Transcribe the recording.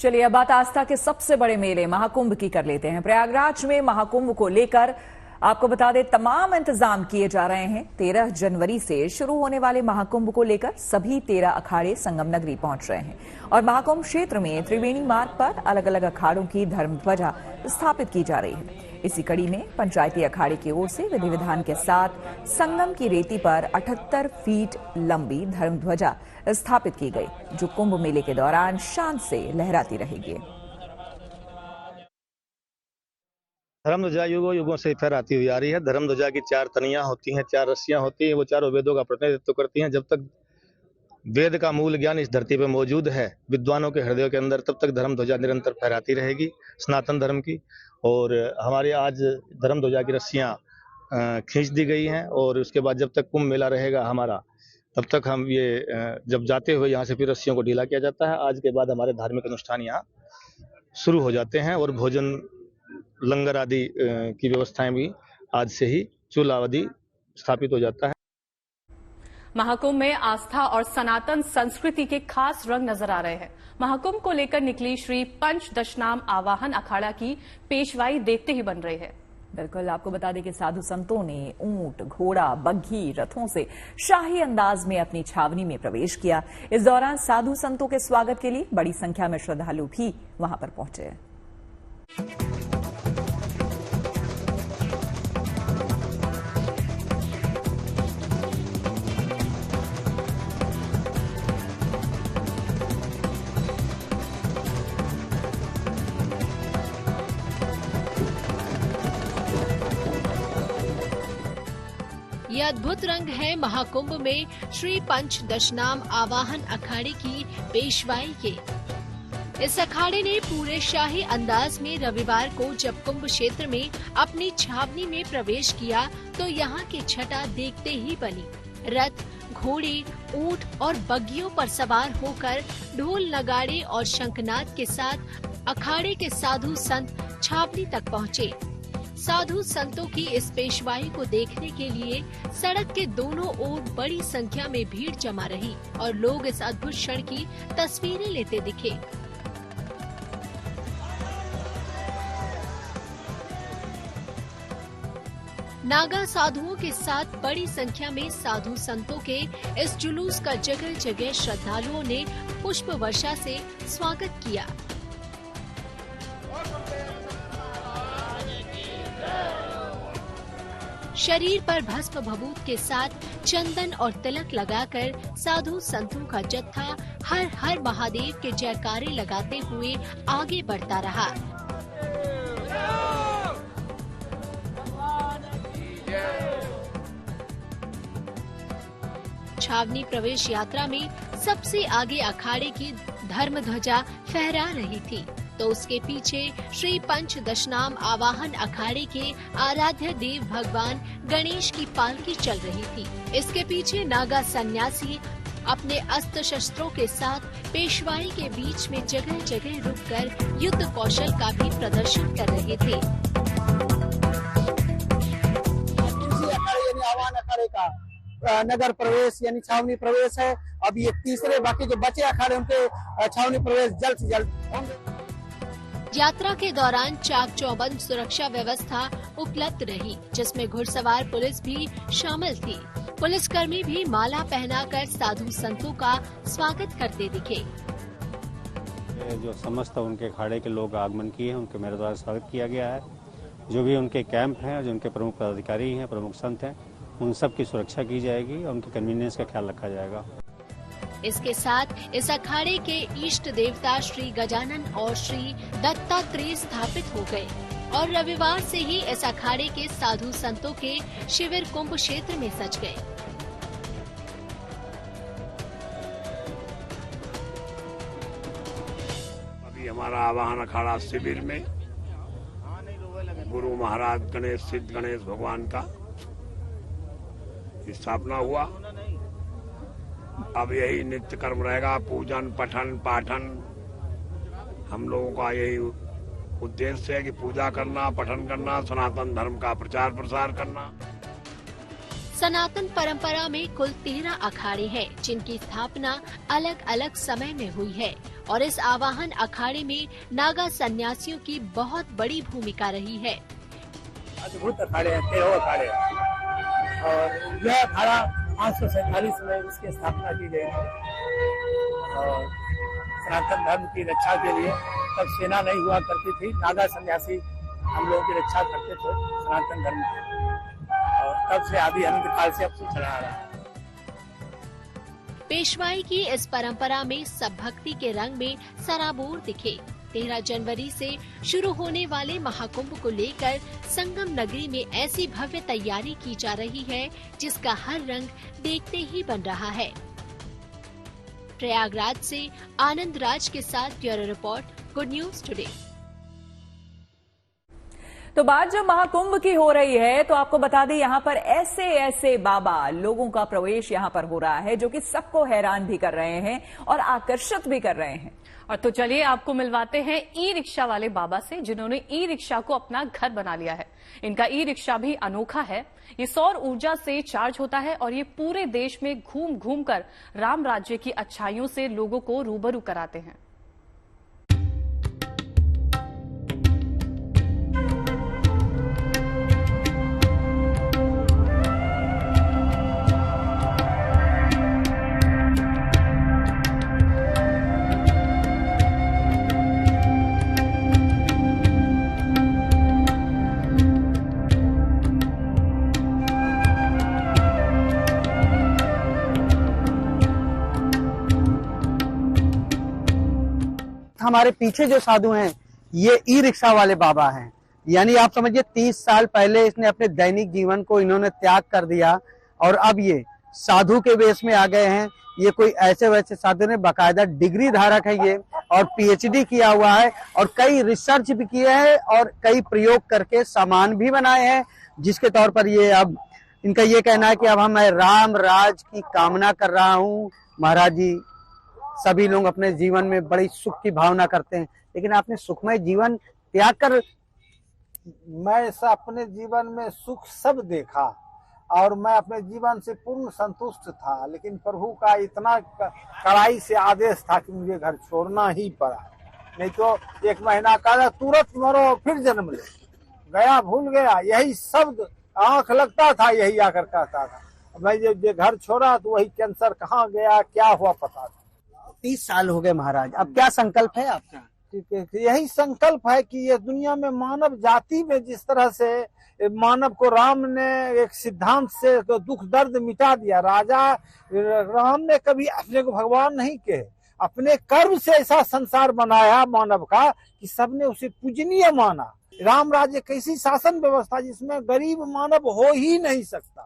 चलिए अब बात आस्था के सबसे बड़े मेले महाकुंभ की कर लेते हैं। प्रयागराज में महाकुंभ को लेकर आपको बता दें तमाम इंतजाम किए जा रहे हैं। 13 जनवरी से शुरू होने वाले महाकुंभ को लेकर सभी 13 अखाड़े संगम नगरी पहुंच रहे हैं और महाकुंभ क्षेत्र में त्रिवेणी मार्ग पर अलग अलग अखाड़ों की धर्म ध्वजा स्थापित की जा रही है। इसी कड़ी में पंचायती अखाड़े की ओर से विधि विधान के साथ संगम की रेती पर 78 फीट लंबी धर्म ध्वजा स्थापित की गई, जो कुंभ मेले के दौरान शान से लहराती रहेगी। धर्म ध्वजा युगों युगों से फहराती हुई आ रही है। धर्म ध्वजा की 4 तनियां होती हैं, 4 रस्सियां होती हैं, वो चारों वेदों का प्रतिनिधित्व करती हैं। जब तक वेद का मूल ज्ञान इस धरती पर मौजूद है विद्वानों के हृदयों के अंदर, तब तक धर्म ध्वजा निरंतर फहराती रहेगी सनातन धर्म की। और हमारे आज धर्म ध्वजा की रस्सियां खींच दी गई हैं और उसके बाद जब तक कुंभ मेला रहेगा हमारा, तब तक हम ये जब जाते हुए यहाँ से फिर रस्सियों को ढीला किया जाता है। आज के बाद हमारे धार्मिक अनुष्ठान यहाँ शुरू हो जाते हैं और भोजन लंगर आदि की व्यवस्थाएं भी आज से ही चूल्हा आदि स्थापित हो जाता है। महाकुंभ में आस्था और सनातन संस्कृति के खास रंग नजर आ रहे हैं। महाकुंभ को लेकर निकली श्री पंच दशनाम आवाहन अखाड़ा की पेशवाई देखते ही बन रही है। बिल्कुल, आपको बता दें कि साधु संतों ने ऊंट, घोड़ा, बग्घी, रथों से शाही अंदाज में अपनी छावनी में प्रवेश किया। इस दौरान साधु संतों के स्वागत के लिए बड़ी संख्या में श्रद्धालु भी वहां पर पहुंचे। ये अद्भुत रंग है महाकुंभ में श्री पंच दशनाम आवाहन अखाड़े की पेशवाई के। इस अखाड़े ने पूरे शाही अंदाज में रविवार को जब कुंभ क्षेत्र में अपनी छावनी में प्रवेश किया तो यहाँ की छटा देखते ही बनी। रथ, घोड़े, ऊंट और बग्गियों पर सवार होकर ढोल, नगाड़े और शंखनाद के साथ अखाड़े के साधु संत छावनी तक पहुँचे। साधु संतों की इस पेशवाई को देखने के लिए सड़क के दोनों ओर बड़ी संख्या में भीड़ जमा रही और लोग इस अद्भुत क्षण की तस्वीरें लेते दिखे। नागा साधुओं के साथ बड़ी संख्या में साधु संतों के इस जुलूस का जगह जगह श्रद्धालुओं ने पुष्प वर्षा से स्वागत किया। शरीर पर भस्म भभूत के साथ चंदन और तिलक लगाकर साधु संतों का जत्था हर हर महादेव के जयकारे लगाते हुए आगे बढ़ता रहा। छावनी प्रवेश यात्रा में सबसे आगे अखाड़े की धर्म ध्वजा फहरा रही थी, तो उसके पीछे श्री पंच दशनाम आवाहन अखाड़े के आराध्य देव भगवान गणेश की पालकी चल रही थी। इसके पीछे नागा सन्यासी अपने अस्त्र शस्त्रों के साथ पेशवाई के बीच में जगह जगह रुककर युद्ध कौशल का भी प्रदर्शन कर रहे थे। आवाहन अखाड़े का नगर प्रवेश यानी छावनी प्रवेश है। अब ये तीसरे बाकी जो बचे अखाड़े उनके छावनी प्रवेश जल्द से जल्द होंगे। यात्रा के दौरान चाक चौबंद सुरक्षा व्यवस्था उपलब्ध रही, जिसमें घुड़सवार पुलिस भी शामिल थी। पुलिसकर्मी भी माला पहनाकर साधु संतों का स्वागत करते दिखे। जो समस्त उनके अखाड़े के लोग आगमन किए हैं, उनके मेरे द्वारा स्वागत किया गया है। जो भी उनके कैंप हैं, जो उनके प्रमुख पदाधिकारी हैं, प्रमुख संत हैं, उन सब की सुरक्षा की जाएगी और उनके कन्वीनियंस का ख्याल रखा जाएगा। इसके साथ इस अखाड़े के इष्ट देवता श्री गजानन और श्री दत्तात्रेय स्थापित हो गए और रविवार से ही इस अखाड़े के साधु संतों के शिविर कुंभ क्षेत्र में सज गए। अभी हमारा आवाहन अखाड़ा शिविर में गुरु महाराज गणेश सिद्ध गणेश भगवान का स्थापना हुआ। अब यही नित्य कर्म रहेगा, पूजन, पठन, पाठन। हम लोगों का यही उद्देश्य है कि पूजा करना, पठन करना, सनातन धर्म का प्रचार प्रसार करना। सनातन परंपरा में कुल 13 अखाड़े हैं, जिनकी स्थापना अलग अलग समय में हुई है और इस आवाहन अखाड़े में नागा सन्यासियों की बहुत बड़ी भूमिका रही है। अद्भुत अखाड़े हैं, 13 अखाड़े हैं और यह अखाड़ा 547 में इसकी स्थापना की गई थी और सनातन धर्म की रक्षा के लिए तब सेना नहीं हुआ करती थी, नागा सन्यासी हम लोगों की रक्षा करते थे सनातन धर्म की और तब से आदि अनंत काल से अब से चला आ रहा है। पेशवाई की इस परंपरा में सब भक्ति के रंग में सराबोर दिखे। 13 जनवरी से शुरू होने वाले महाकुंभ को लेकर संगम नगरी में ऐसी भव्य तैयारी की जा रही है जिसका हर रंग देखते ही बन रहा है। प्रयागराज से आनंद राज के साथ bureau report, good news today. तो बात जब महाकुंभ की हो रही है तो आपको बता दें यहाँ पर ऐसे ऐसे बाबा लोगों का प्रवेश यहाँ पर हो रहा है जो कि सबको हैरान भी कर रहे हैं और आकर्षित भी कर रहे हैं। और तो चलिए आपको मिलवाते हैं ई रिक्शा वाले बाबा से जिन्होंने ई रिक्शा को अपना घर बना लिया है। इनका ई रिक्शा भी अनोखा है। ये सौर ऊर्जा से चार्ज होता है और ये पूरे देश में घूम घूम कर राम राज्य की अच्छाइयों से लोगों को रूबरू कराते हैं। हमारे पीछे जो साधु हैं ये ई रिक्शा वाले बाबा हैं, यानी आप समझिए 30 साल पहले इसने अपने दैनिक जीवन को इन्होंने त्याग कर दिया और अब ये साधु के वेश में आ गए हैं। ये कोई ऐसे वैसे साधु ने, बाकायदा डिग्री धारक है ये और पीएचडी किया हुआ है और कई रिसर्च भी किए हैं और कई प्रयोग करके सामान भी बनाए हैं, जिसके तौर पर ये अब इनका ये कहना है कि अब मैं राम राज की कामना कर रहा हूँ। महाराज जी, सभी लोग अपने जीवन में बड़ी सुख की भावना करते हैं, लेकिन आपने सुखमय जीवन त्याग कर। मैं अपने जीवन में सुख सब देखा और मैं अपने जीवन से पूर्ण संतुष्ट था, लेकिन प्रभु का इतना कड़ाई से आदेश था कि मुझे घर छोड़ना ही पड़ा। नहीं तो 1 महीना का तुरंत मरो फिर जन्म ले, गया भूल गया, यही शब्द आंख लगता था, यही आकर कहता था। मैं जब घर छोड़ा तो वही कैंसर कहाँ गया क्या हुआ पता था। 30 साल हो गए महाराज, अब क्या संकल्प है आपका? यही संकल्प है कि ये दुनिया में मानव जाति में जिस तरह से मानव को राम ने एक सिद्धांत से तो दुख दर्द मिटा दिया। राजा राम ने कभी अपने को भगवान नहीं कहे, अपने कर्म से ऐसा संसार बनाया मानव का कि सबने उसे पूजनीय माना। राम राज्य कैसी शासन व्यवस्था जिसमें गरीब मानव हो ही नहीं सकता।